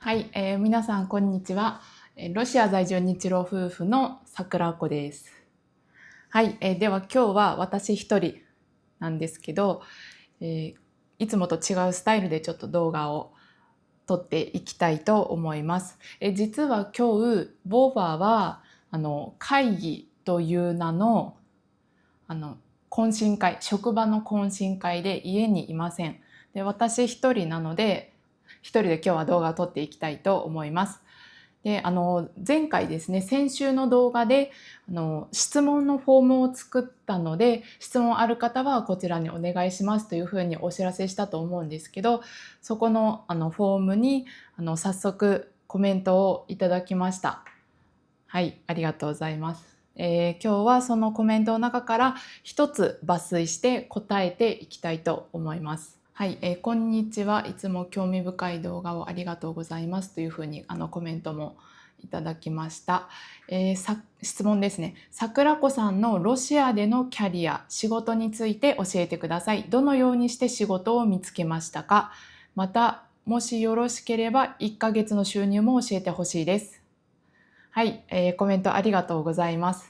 はい、皆さんこんにちは。ロシア在住日露夫婦の桜子です。はい、では今日は私一人なんですけど、いつもと違うスタイルでちょっと動画を撮っていきたいと思います。実は今日ボバは会議という名のあの懇親会、職場の懇親会で家にいません。で、私一人なので一人で今日は動画を撮っていきたいと思います。で、前回ですね、先週の動画で質問のフォームを作ったので、質問ある方はこちらにお願いしますというふうにお知らせしたと思うんですけど、そこのフォームに早速コメントをいただきました。はい、ありがとうございます。今日はそのコメントの中から一つ抜粋して答えていきたいと思います。はい、こんにちは。いつも興味深い動画をありがとうございますというふうにコメントもいただきました。質問ですね。桜子さんのロシアでのキャリア、仕事について教えてください。どのようにして仕事を見つけましたか？また、もしよろしければ1ヶ月の収入も教えてほしいです。はい、コメントありがとうございます。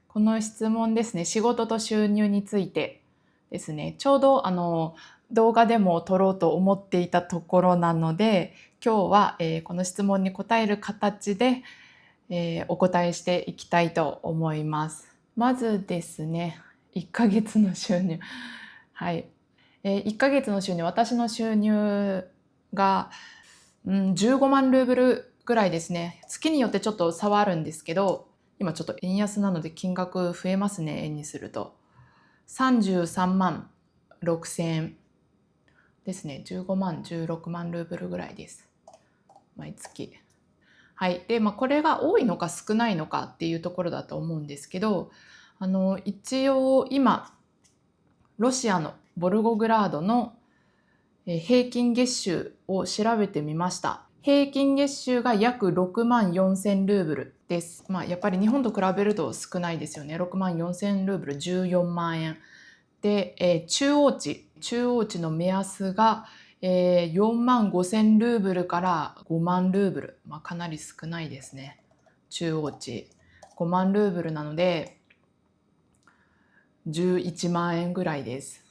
この質問ですね、仕事と収入についてですね、ちょうど動画でも撮ろうと思っていたところなので、今日は、この質問に答える形で、お答えしていきたいと思います。まずですね、1ヶ月の収入。はい。1ヶ月の収入、私の収入が、15万ルーブルぐらいですね。月によってちょっと差はあるんですけど、今ちょっと円安なので金額増えますね、円にすると。33万6千円ですね。15万、16万ルーブルぐらいです。毎月。はい。で、これが多いのか少ないのかっていうところだと思うんですけど、一応今、ロシアのボルゴグラードの平均月収を調べてみました。平均月収が約6万4千ルーブルです。やっぱり日本と比べると少ないですよね。6万4千ルーブル、14万円。で、中央値の目安が、4万5千ルーブルから5万ルーブル。かなり少ないですね。中央値。5万ルーブルなので、11万円ぐらいです。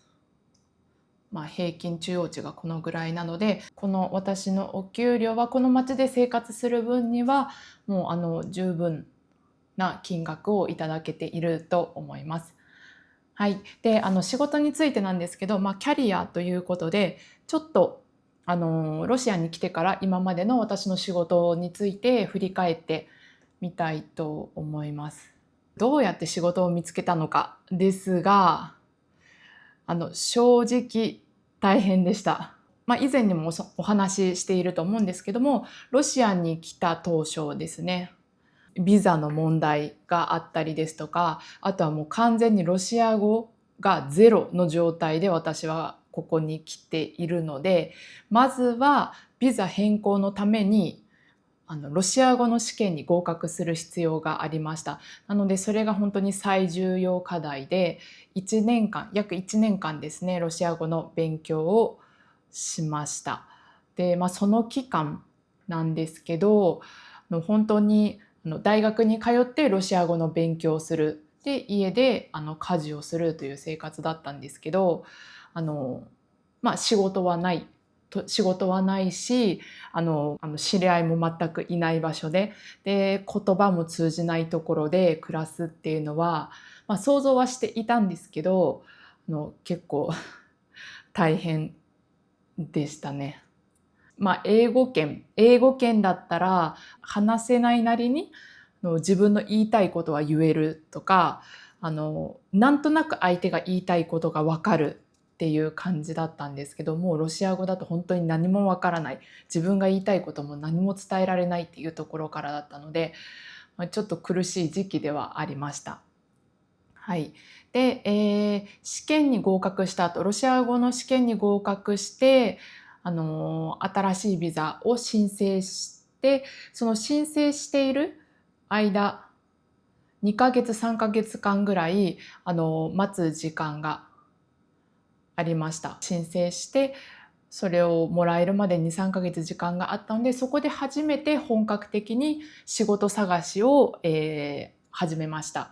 平均中央値がこのぐらいなので、この私のお給料はこの町で生活する分にはもう十分な金額をいただけていると思います。はい。で、仕事についてなんですけど、キャリアということで、ちょっとロシアに来てから今までの私の仕事について振り返ってみたいと思います。どうやって仕事を見つけたのかですが、正直大変でした。以前にもお話ししていると思うんですけども、ロシアに来た当初ですね、ビザの問題があったりですとか、あとはもう完全にロシア語がゼロの状態で私はここに来ているので、まずはビザ変更のためにロシア語の試験に合格する必要がありました。なのでそれが本当に最重要課題で、約1年間ですね、ロシア語の勉強をしました。で、その期間なんですけど、本当に大学に通ってロシア語の勉強をする。で、家で家事をするという生活だったんですけど、あの、仕事はないし、知り合いも全くいない場所で、で、言葉も通じないところで暮らすっていうのは、想像はしていたんですけど、結構大変でしたね。英語圏だったら話せないなりに自分の言いたいことは言えるとか、なんとなく相手が言いたいことが分かるっていう感じだったんですけども、ロシア語だと本当に何も分からない、自分が言いたいことも何も伝えられないっていうところからだったので、ちょっと苦しい時期ではありました。はい。で、試験に合格した後、ロシア語の試験に合格して、新しいビザを申請して、その申請している間、2ヶ月、3ヶ月間ぐらい、待つ時間がありました。申請して、それをもらえるまで2、3ヶ月時間があったので、そこで初めて本格的に仕事探しを、始めました。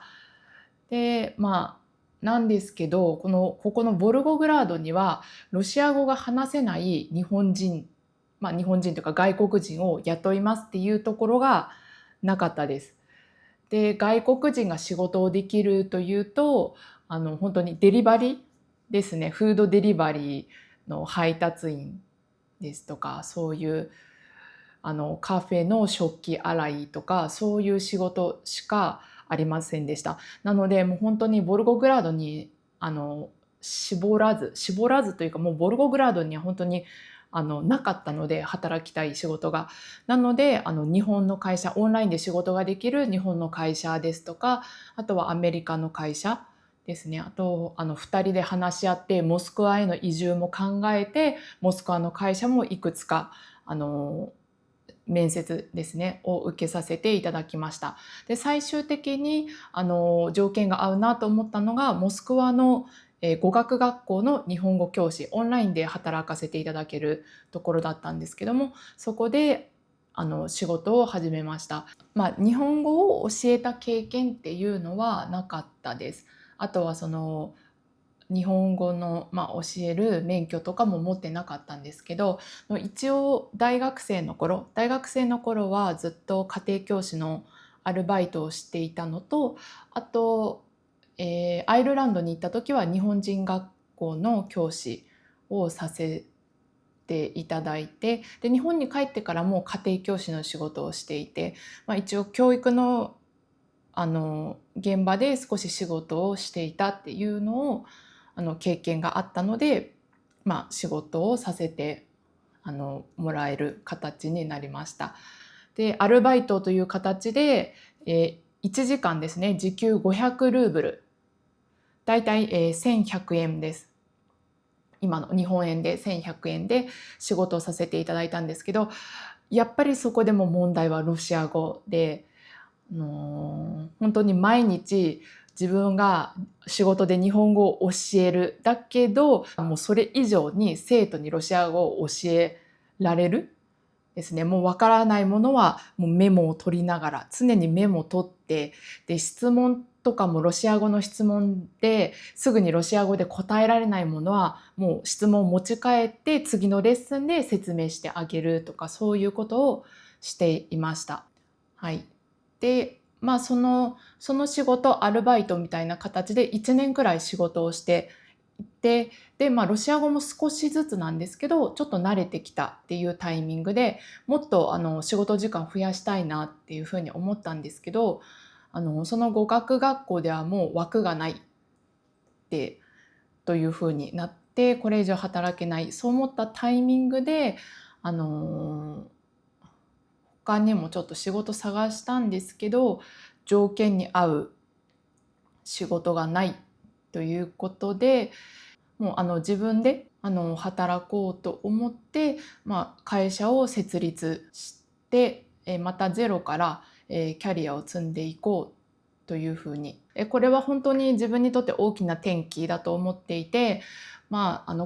で、なんですけど、ここのボルゴグラードには、ロシア語が話せない日本人、日本人というか外国人を雇いますっていうところがなかったです。で、外国人が仕事をできるというと、本当にデリバリーですね。フードデリバリーの配達員ですとか、そういうカフェの食器洗いとか、そういう仕事しかありませんでした。なので、もう本当にボルゴグラードに絞らずというか、もうボルゴグラードには本当になかったので、働きたい仕事が。なので日本の会社、オンラインで仕事ができる日本の会社ですとか、あとはアメリカの会社ですね。あと2人で話し合ってモスクワへの移住も考えて、モスクワの会社もいくつか面接ですねを受けさせていただきました。で、最終的に条件が合うなと思ったのがモスクワの語学学校の日本語教師、オンラインで働かせていただけるところだったんですけども、そこで仕事を始めました。日本語を教えた経験っていうのはなかったです。あとは日本語の、教える免許とかも持ってなかったんですけど、一応大学生の頃はずっと家庭教師のアルバイトをしていたのと、あと、アイルランドに行った時は日本人学校の教師をさせていただいて、で日本に帰ってからも家庭教師の仕事をしていて、一応教育の現場で少し仕事をしていたっていうのを経験があったので、仕事をさせてもらえる形になりました。で、アルバイトという形で、1時間ですね、時給500ルーブル、だいたい1100円です。今の日本円で1100円で仕事をさせていただいたんですけど、やっぱりそこでも問題はロシア語で、本当に毎日自分が仕事で日本語を教えるだけど、もうそれ以上に生徒にロシア語を教えられるですね。もうわからないものはもうメモを取りながら、常にメモを取って、で、質問とかもロシア語の質問ですぐにロシア語で答えられないものはもう質問を持ち帰って次のレッスンで説明してあげるとか、そういうことをしていました。はい。で、その仕事、アルバイトみたいな形で1年くらい仕事をしていて、で、ロシア語も少しずつなんですけど、ちょっと慣れてきたっていうタイミングで、もっと仕事時間増やしたいなっていうふうに思ったんですけど、その語学学校ではもう枠がないってというふうになって、これ以上働けない、そう思ったタイミングで、あの他にもちょっと仕事探したんですけど、条件に合う仕事がないということで、もう自分で働こうと思って、会社を設立して、またゼロから、キャリアを積んでいこうというふうに、これは本当に自分にとって大きな転機だと思っていて、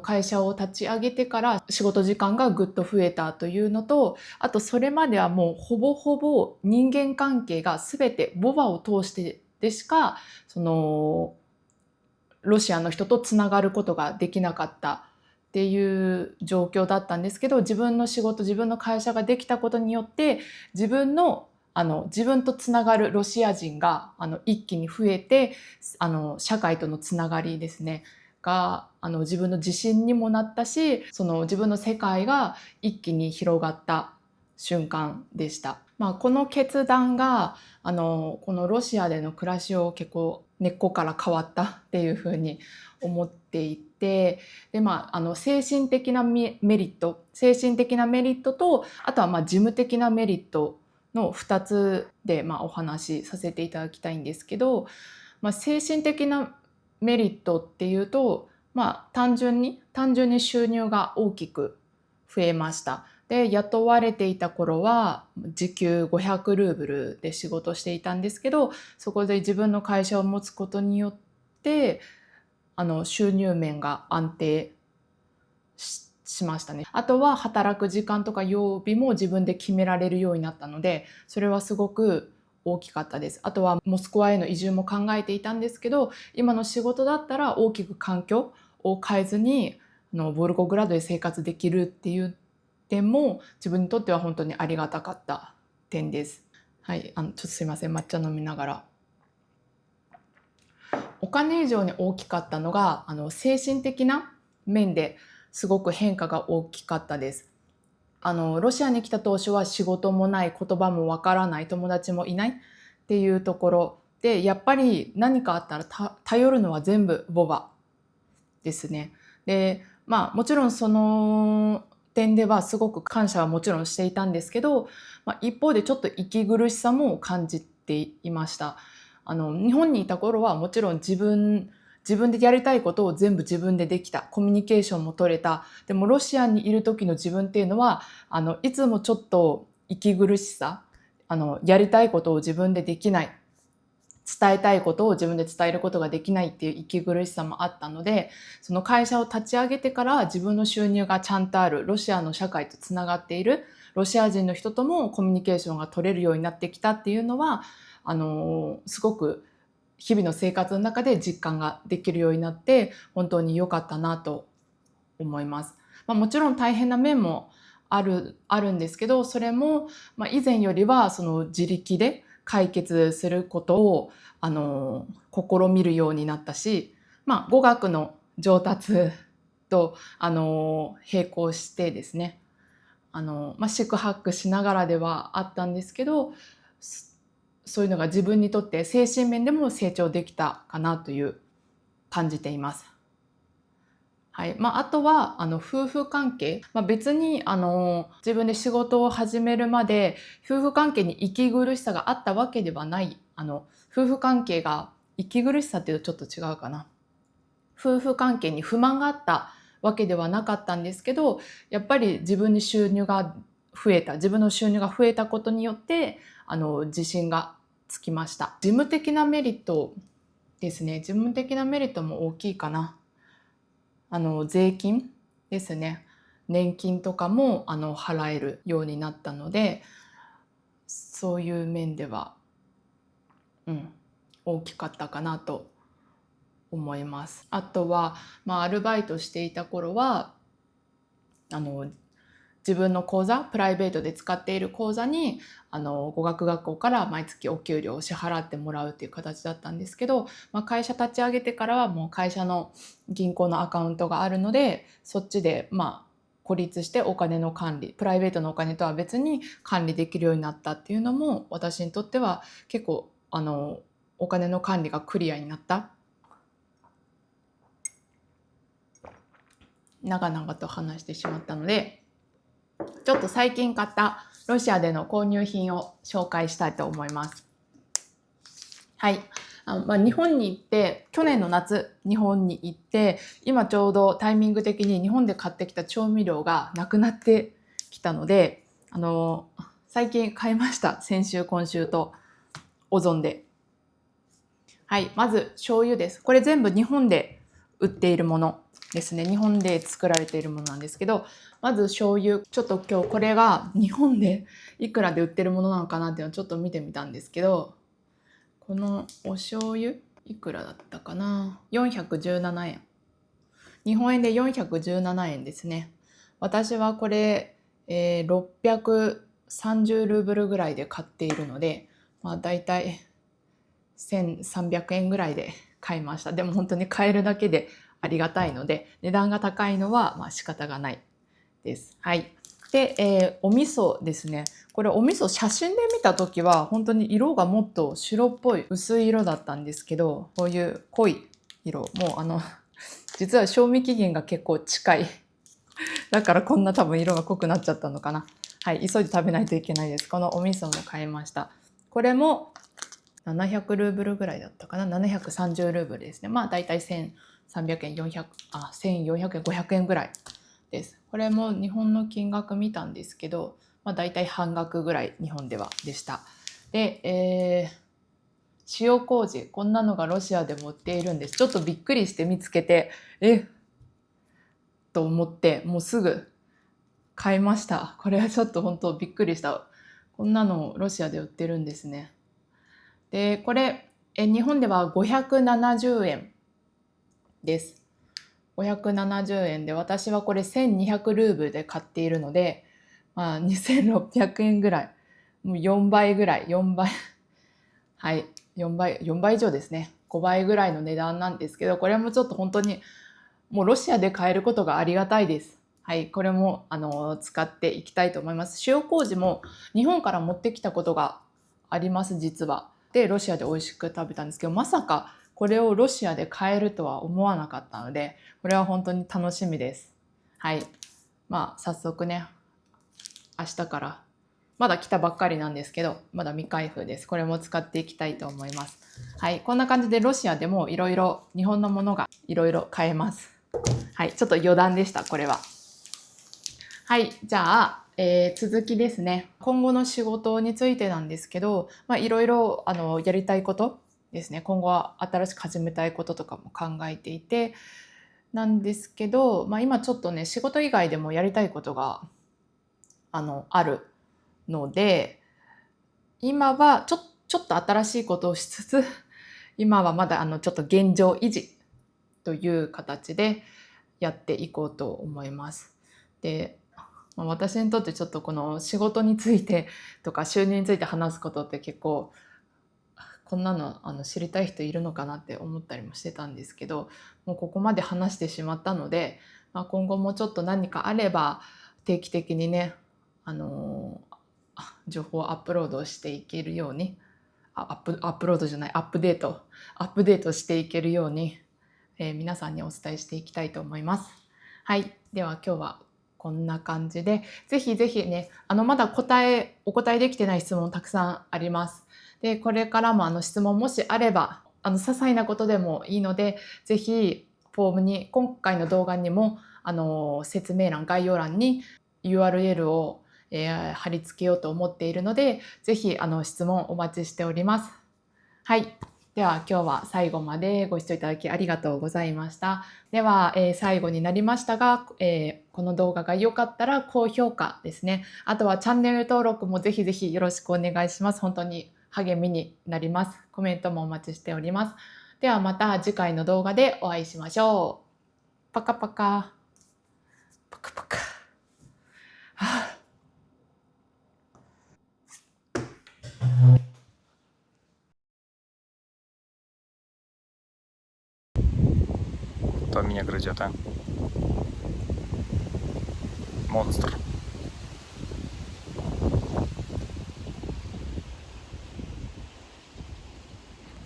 会社を立ち上げてから仕事時間がぐっと増えたというのと、あとそれまではもうほぼほぼ人間関係が全てボバを通してでしかロシアの人とつながることができなかったっていう状況だったんですけど、自分の仕事、自分の会社ができたことによって、自分とつながるロシア人が一気に増えて、社会とのつながりですねが自分の自信にもなったし、自分の世界が一気に広がった瞬間でした。この決断がこのロシアでの暮らしを結構根っこから変わったっていうふうに思っていて、で、精神的なメリットと、あとは事務的なメリットの2つでお話しさせていただきたいんですけど、精神的なメリットっていうと、単純に収入が大きく増えました。で、雇われていた頃は時給500ルーブルで仕事していたんですけど、そこで自分の会社を持つことによって収入面が安定ししましたね。あとは働く時間とか曜日も自分で決められるようになったので、それはすごく大きかったです。あとはモスクワへの移住も考えていたんですけど、今の仕事だったら大きく環境を変えずにボルゴグラドで生活できるっていう点も自分にとっては本当にありがたかった点です。はい、ちょっとすいません、抹茶飲みながら。お金以上に大きかったのが精神的な面ですごく変化が大きかったです。ロシアに来た当初は仕事もない、言葉もわからない、友達もいないっていうところで、やっぱり何かあったら頼るのは全部ボバですね。で、もちろんその点ではすごく感謝はもちろんしていたんですけど、一方でちょっと息苦しさも感じていました。日本にいた頃はもちろん自分でやりたいことを全部自分でできた。コミュニケーションも取れた。でもロシアにいる時の自分っていうのは、いつもちょっと息苦しさ、やりたいことを自分でできない。伝えたいことを自分で伝えることができないっていう息苦しさもあったので、その会社を立ち上げてから自分の収入がちゃんとある、ロシアの社会とつながっている、ロシア人の人ともコミュニケーションが取れるようになってきたっていうのは、すごく日々の生活の中で実感ができるようになって本当に良かったなと思います。もちろん大変な面もあるんですけど、それも以前よりはその自力で解決することを試みるようになったし、語学の上達と並行してですね、四苦八苦しながらではあったんですけど、そういうのが自分にとって精神面でも成長できたかなという感じています。はい。あとは、夫婦関係。別に、自分で仕事を始めるまで、夫婦関係に息苦しさがあったわけではない。夫婦関係が、息苦しさっていうとちょっと違うかな。夫婦関係に不満があったわけではなかったんですけど、やっぱり自分の収入が増えたことによって、自信がつきました。事務的なメリットですね。事務的なメリットも大きいかな。税金ですね。年金とかも払えるようになったので、そういう面では、大きかったかなと思います。あとは、アルバイトしていた頃は自分の口座、プライベートで使っている口座に語学学校から毎月お給料を支払ってもらうっていう形だったんですけど、会社立ち上げてからはもう会社の銀行のアカウントがあるので、そっちで孤立してお金の管理、プライベートのお金とは別に管理できるようになったっていうのも、私にとっては結構お金の管理がクリアになった。長々と話してしまったので、ちょっと最近買ったロシアでの購入品を紹介したいと思います。はい。日本に行って、去年の夏、日本に行って、今ちょうどタイミング的に日本で買ってきた調味料がなくなってきたので、最近買いました。先週、今週と、オゾンで。はい。まず、醤油です。これ全部日本で売っているものですね。日本で作られているものなんですけど、まず醤油。ちょっと今日これが日本でいくらで売ってるものなのかなっていうのをちょっと見てみたんですけど、このお醤油いくらだったかな。417円。日本円で417円ですね。私はこれ、630ルーブルぐらいで買っているので、だいたい1300円ぐらいで買いました。でも本当に買えるだけでありがたいので、値段が高いのは仕方がないです。はい。で、お味噌ですね。これお味噌写真で見た時は本当に色がもっと白っぽい薄い色だったんですけど、こういう濃い色、もう実は賞味期限が結構近い。だからこんな多分色が濃くなっちゃったのかな。はい。急いで食べないといけないです。このお味噌も買いました。これも700ルーブルぐらいだったかな。730ルーブルですね。だいたい1300円、1400円、500円ぐらいです。これも日本の金額見たんですけど、だいたい半額ぐらい日本ではでした。で、塩麹、こんなのがロシアでも売っているんです。ちょっとびっくりして見つけて、と思ってもうすぐ買いました。これはちょっと本当びっくりした。こんなのロシアで売ってるんですね。で、これ日本では570円です。570円で、私はこれ1200ルーブルで買っているので、まあ、2600円ぐらい。もう4倍ぐらい。4倍。はい。4倍以上ですね。5倍ぐらいの値段なんですけど、これもちょっと本当にもうロシアで買えることがありがたいです。はい。これも使っていきたいと思います。塩麹も日本から持ってきたことがあります、実は。で、ロシアで美味しく食べたんですけど、まさかこれをロシアで買えるとは思わなかったので、これは本当に楽しみです。はい。まあ、早速ね、明日から、まだ来たばっかりなんですけど、まだ未開封です。これも使っていきたいと思います。はい。こんな感じでロシアでもいろいろ日本のものがいろいろ買えます。はい。ちょっと余談でした、これは。はい。じゃあ、続きですね。今後の仕事についてなんですけど、まあ、いろいろやりたいことですね。今後は新しく始めたいこととかも考えていて、なんですけど、まあ、今ちょっとね、仕事以外でもやりたいことがあるので、今はちょっと新しいことをしつつ、今はまだちょっと現状維持という形でやっていこうと思います。で、私にとってちょっとこの仕事についてとか収入について話すことって結構こんなの知りたい人いるのかなって思ったりもしてたんですけど、もうここまで話してしまったので、まあ、今後もちょっと何かあれば定期的にね、情報をアップロードしていけるように、アップロードじゃない、アップデートしていけるように、皆さんにお伝えしていきたいと思います。はい。では今日はこんな感じで、ぜひぜひね、まだお答えできてない質問たくさんあります。で、これからも質問もしあれば、些細なことでもいいので、ぜひフォームに、今回の動画にも、説明欄、概要欄に URL を、貼り付けようと思っているので、ぜひ質問お待ちしております。はい。では今日は最後までご視聴いただきありがとうございました。では、最後になりましたが、この動画が良かったら高評価ですね。あとはチャンネル登録もぜひぜひよろしくお願いします。本当に励みになります。コメントもお待ちしております。ではまた次回の動画でお会いしましょう。パカパカ。パカパカ。はあКто меня грызет, а? Монстр.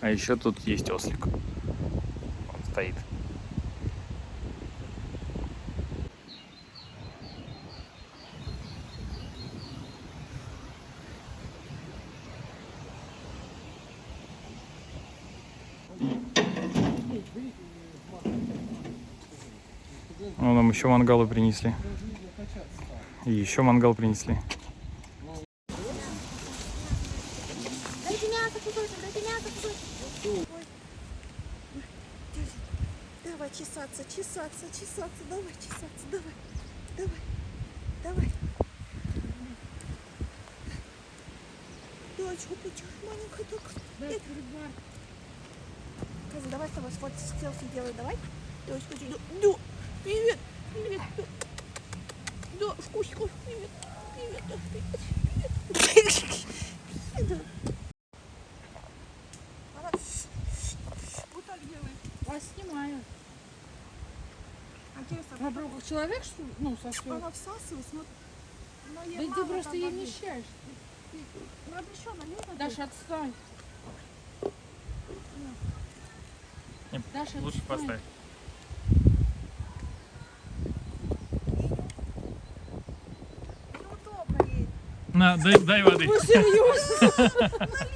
А еще тут есть ослик. Он стоит. Ну, нам еще мангалы принесли. И еще мангал принесли. Дайте мясо кусочек, дайте мясо кусочек. Ой. Давай чесаться, чесаться, чесаться, давай чесаться, давай, давай, давай. Дочку, маленькая только. Каза, давай с тобой селфи делай, давай. Дочка, да, привет, привет, да, вкусненько, привет, привет, да, привет, привет. Вот так делай. Вас снимаю. А интересно, Она прям как человек, что ли? Ну, сосет. она всасывает, смотри. Да ты просто ей мешаешь. Надо еще налить. Даша, отстань. Даша, Лучше отстань. поставь. Неудобно ей. На, дай воды. Вы серьезно?